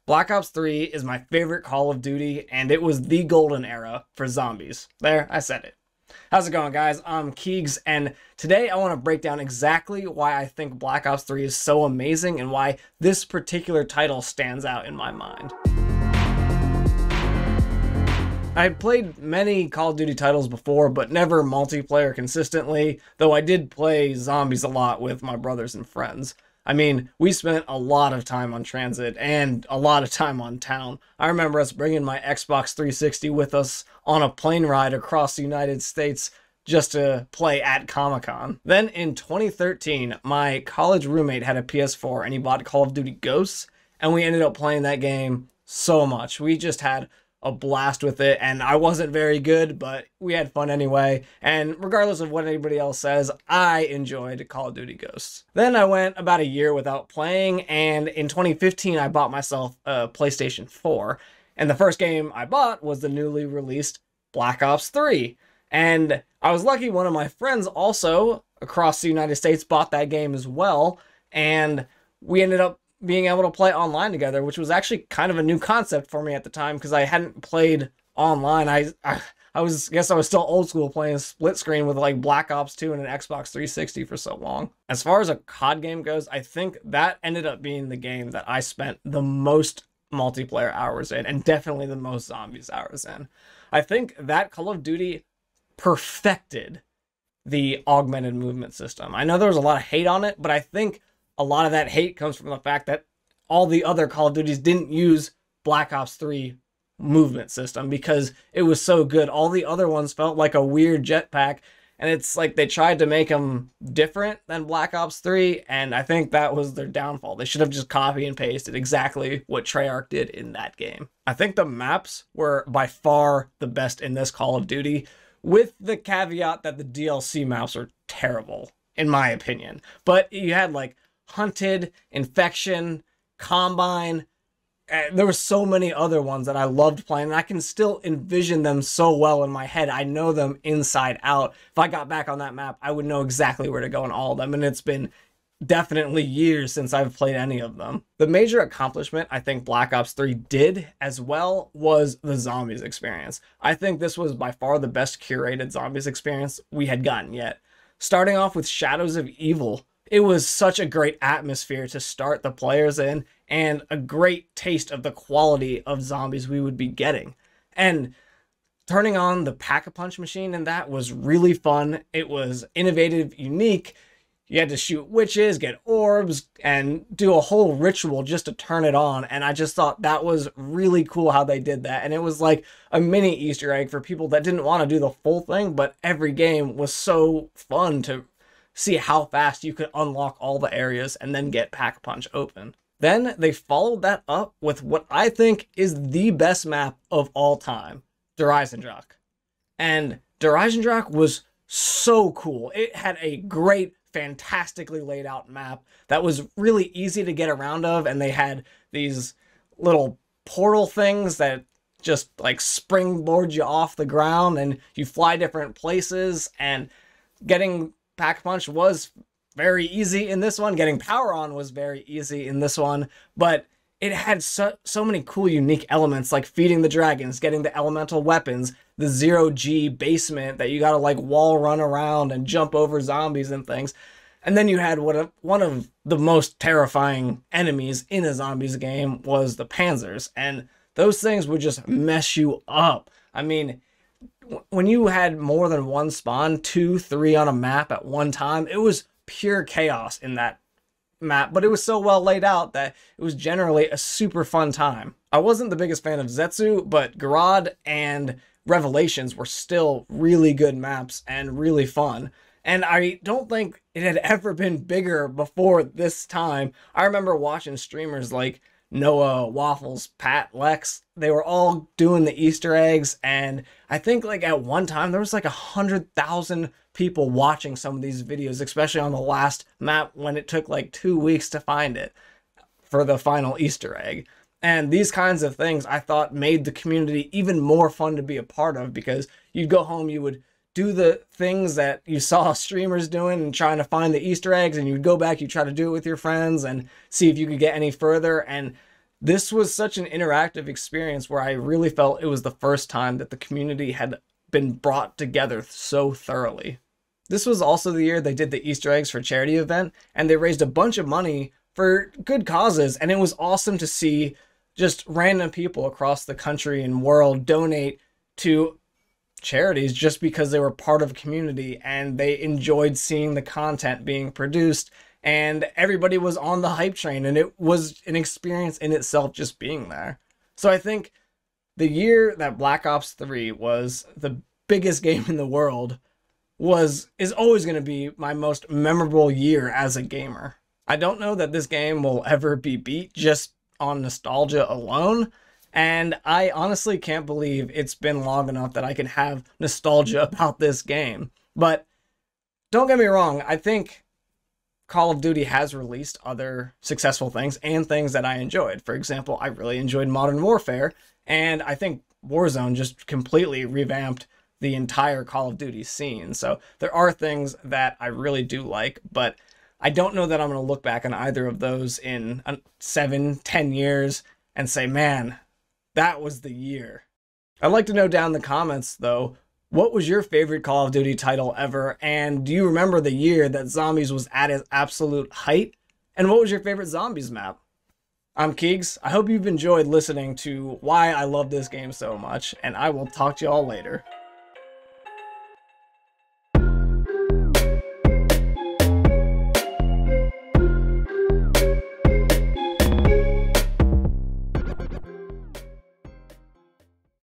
Black Ops 3 is my favorite Call of Duty, and it was the golden era for zombies. There, I said it. How's it going, guys? I'm Keegs, and today I want to break down exactly why I think Black Ops 3 is so amazing and why this particular title stands out in my mind. I had played many Call of Duty titles before, but never multiplayer consistently, though I did play zombies a lot with my brothers and friends. I mean, we spent a lot of time on transit and a lot of time on town. I remember us bringing my Xbox 360 with us on a plane ride across the United States just to play at Comic-Con. Then in 2013, my college roommate had a PS4 and he bought Call of Duty Ghosts, and we ended up playing that game so much. We just had a blast with it, and I wasn't very good, but we had fun anyway, and regardless of what anybody else says, I enjoyed Call of Duty Ghosts. Then I went about a year without playing, and in 2015 I bought myself a PlayStation 4, and the first game I bought was the newly released Black Ops 3, and I was lucky one of my friends also across the United States bought that game as well, and we ended up being able to play online together, which was actually kind of a new concept for me at the time because I hadn't played online. I guess I was still old school playing split screen with like Black Ops 2 and an Xbox 360 for so long. As far as a COD game goes, I think that ended up being the game that I spent the most multiplayer hours in, and definitely the most zombies hours in. I think that Call of Duty perfected the augmented movement system. I know there was a lot of hate on it, but I think a lot of that hate comes from the fact that all the other Call of Duties didn't use Black Ops 3 movement system because it was so good. All the other ones felt like a weird jetpack, and it's like they tried to make them different than Black Ops 3, and I think that was their downfall. They should have just copy and pasted exactly what Treyarch did in that game. I think the maps were by far the best in this Call of Duty, with the caveat that the DLC maps are terrible, in my opinion. But you had like Hunted, Infection, Combine. There were so many other ones that I loved playing, and I can still envision them so well in my head. I know them inside out. If I got back on that map, I would know exactly where to go in all of them, and it's been definitely years since I've played any of them. The major accomplishment I think Black Ops 3 did as well was the zombies experience. I think this was by far the best curated zombies experience we had gotten yet. Starting off with Shadows of Evil, it was such a great atmosphere to start the players in, and a great taste of the quality of zombies we would be getting. And turning on the Pack-a-Punch machine in that was really fun. It was innovative, unique. You had to shoot witches, get orbs, and do a whole ritual just to turn it on. And I just thought that was really cool how they did that. And it was like a mini Easter egg for people that didn't want to do the full thing, but every game was so fun to see how fast you could unlock all the areas and then get Pack-a-Punch open. Then they followed that up with what I think is the best map of all time, Der Eisendrache. And Der Eisendrache was so cool. It had a great, fantastically laid out map that was really easy to get around of, and they had these little portal things that just like springboard you off the ground and you fly different places, and getting Pack-a-Punch was very easy in this one. Getting Power On was very easy in this one, but it had so many cool, unique elements like feeding the dragons, getting the elemental weapons, the zero-G basement that you gotta like wall run around and jump over zombies and things. And then you had one of the most terrifying enemies in a zombies game was the Panzers, and those things would just mess you up. I mean, when you had more than one spawn, 2, 3 on a map at one time, it was pure chaos in that map, but it was so well laid out that it was generally a super fun time. I wasn't the biggest fan of Zetsu, but Garad and Revelations were still really good maps and really fun. And I don't think it had ever been bigger before this time. I remember watching streamers like Noah, Waffles, Pat, Lex. They were all doing the Easter eggs, and I think like at one time there was like 100,000 people watching some of these videos, especially on the last map when it took like 2 weeks to find it for the final Easter egg. And these kinds of things I thought made the community even more fun to be a part of, because you'd go home, you would do the things that you saw streamers doing and trying to find the Easter eggs, and you'd go back, you try to do it with your friends and see if you could get any further. And This was such an interactive experience where I really felt it was the first time that the community had been brought together so thoroughly. This was also the year they did the Easter eggs for charity event, and they raised a bunch of money for good causes, and it was awesome to see just random people across the country and world donate to charities just because they were part of a community and they enjoyed seeing the content being produced, and everybody was on the hype train, and it was an experience in itself just being there. So I think the year that Black Ops 3 was the biggest game in the world is always going to be my most memorable year as a gamer. I don't know that this game will ever be beat just on nostalgia alone, and I honestly can't believe it's been long enough that I can have nostalgia about this game. But don't get me wrong, I think Call of Duty has released other successful things and things that I enjoyed. For example, I really enjoyed Modern Warfare, and I think Warzone just completely revamped the entire Call of Duty scene. So there are things that I really do like, but I don't know that I'm going to look back on either of those in 7-10 years and say, man, that was the year. I'd like to know down in the comments, though, what was your favorite Call of Duty title ever? And do you remember the year that Zombies was at its absolute height? And what was your favorite Zombies map? I'm Keegs. I hope you've enjoyed listening to why I love this game so much, and I will talk to y'all later.